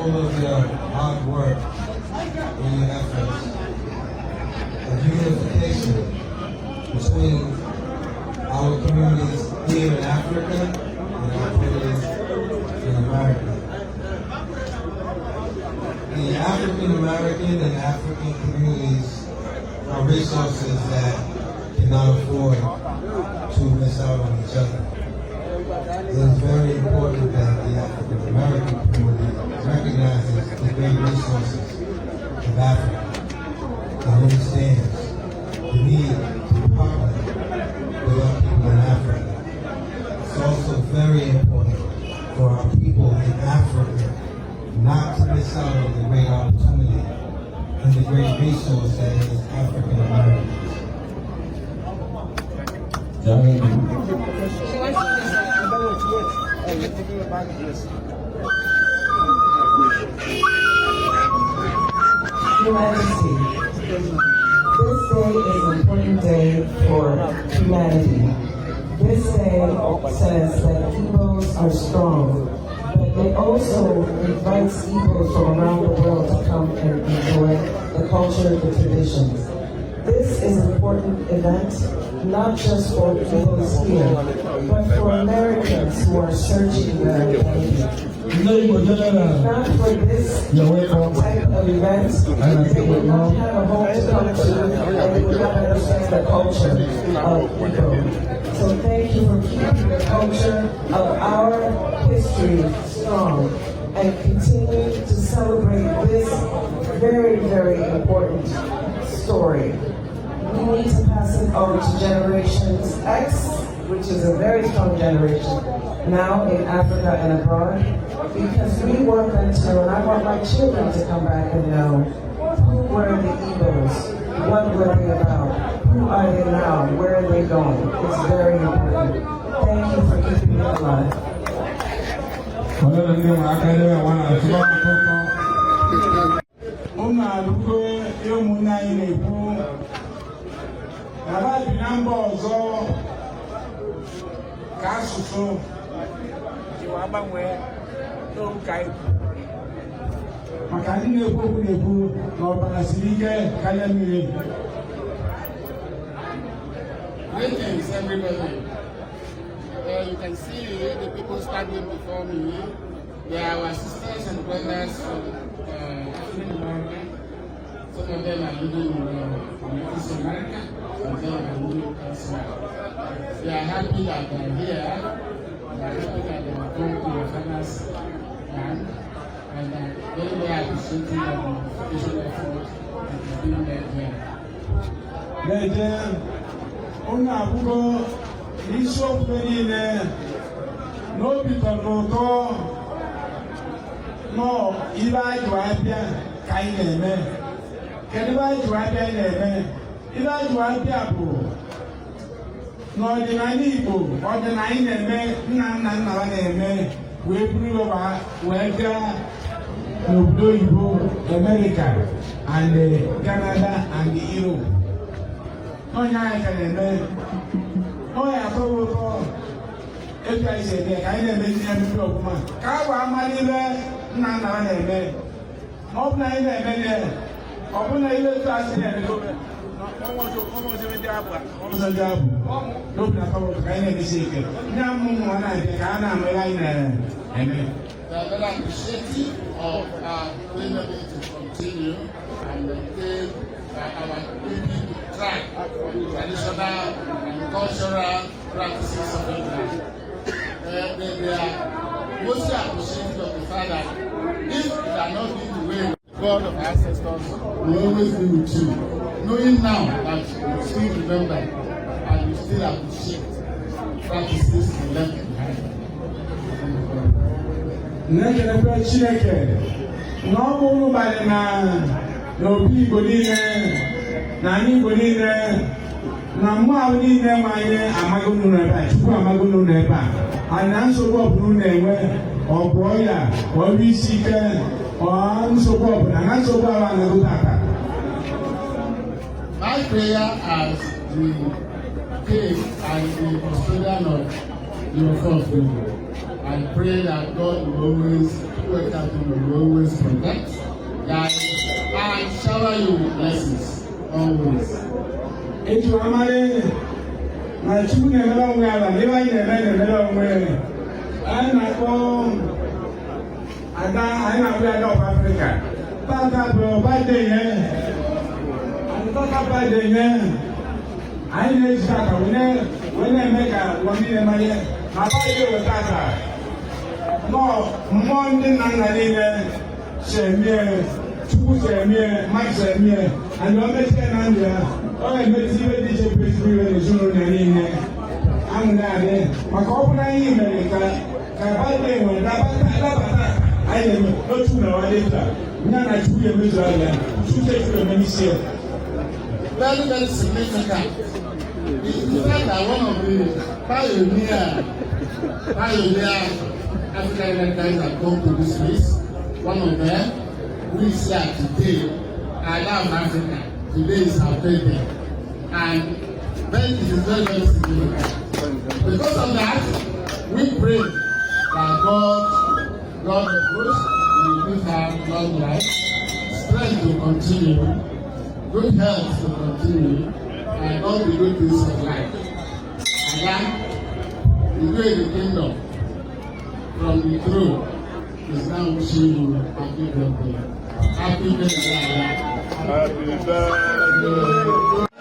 all of your hard work and your efforts of unification between our communities here in Africa and our communities in America. The African American and African communities are resources that cannot afford to miss out on each other. It is very important that the African American community recognizes the great resources of Africa and understands the need to partner with our people in Africa. It's also very important for our people in Africa not to miss out on the great opportunity and the great resource that is African Americans. Your Majesty, this day is an important day for humanity. This day says that Igbos are strong, but it also invites Igbos from around the world to come and enjoy the culture, the traditions. This is an important event, not just for Igbos here, but for Americans who are searching their identity. Not for this type of event, they would not have a home to come to, and they would not understand the culture of Igbo. So thank you for keeping the culture of our history strong and continue to celebrate this very, very important story. We need to pass it on to generations X, which is a very strong generation, now in Africa and abroad, because we want them to know, and I want my children to come back and know, who were the Igbos? What were they about? Who are they now? Where are they going? It's very important. Thank you for keeping me alive. Greetings, everybody. You can see the people standing before me. They are our sisters and brothers from African America. Some of them are living in North America, and some are living elsewhere. We are happy that they are here. We are happy that they are going to your father's land, and very, very appreciative of the education effort that is being made here. Onye abụgo isiokwu niile n'obi tọrọ ụtọ nọ ibe anyị jụrụ abịa ka anyị na-eme. Kedu ibe anyị jụrụ abịa anyị na-eme? Ibe anyị jụrụ abịa bụ n'ọdịnala Igbo, ọdịnala anyị na-eme, nna nna nna ha na-eme, wee buru ụwa wee gaa n'obodo oyibo, America and Canada and Europe. Onye anyị ka na-eme, onye atọrọ ụtọ etu anyị si eme ka anyị na-eme ndị emume ọfụma ka a wee amara ibe nna nna ha na-eme. Ọ bụ na anyị na-eme ihe, ọ bụ na ihe etu a si na-eme ọmụsọdị abụ n'obi na atọrọ ụtọ ka anyị na-emesi ike. Ndị amụ ụmụ ha na-abịa ka a na-ama ihe anyị na-eme. We are very appreciative of our ability to continue and maintain our ability to track traditional and cultural practices of England. They are mostly appreciative of the fact that if you are not doing the way God of ancestors will always be with you, knowing now that you still remember and you still appreciate practices you left behind. Na-ekelekwa Chineke na ọ bụ ụbọchị n'obi Igbo niile na anyị Igbo niile na mmụọ ahụ niile ma anyị amaghị unu n'ebe a, Chukwu amaghị unu n'ebe a. Anyị na nsogbu ọbụla unu na-enwe, ọ bụ ọya, ọrụ isi ike, nsogbu ọbụla, na nsogbu ahụ anaghị aka. My prayer as the king and the custodian of your country, I pray that God will always World Captain will always protect, guide, and shower you with blessings always. Etu amale na chukwu na-emere onwe ala na ebe anyị na-emere onwe anyị na-akpọ ada anyị na-akpọ ya of Africa tata bụ birthday ya and tata birthday ya anyị na-eji tata wee na-eme ka ụwa niile manye ma birthday wee tata mmụọ ndị nna nna niile chemie chukwu chemie mmadụ chemie and o mechie na ndụ ya ọ ga-emezi ibe dị iche bụ ezigbo iwe n'ezinụlọ ya niile aṅụ na-adị maka ọ bụ na ihe mere ka birthday nwere nabata anyị na-eme otu na nwanne taa ya na chukwu emezu anya chukwu chukwu eme n'isi ya. Very, very significant. It's like that one of the pioneer African Americans that come to this place. One of them, who is here today, I love Africa. Today is our birthday. And then it is very, very significant. Because of that, we pray that God of hosts will give her long life, strength to continue, good health to continue, and all the good things of life. And then, the way the kingdom from the throne is now wishing you happy birthday. Happy birthday. Happy birthday.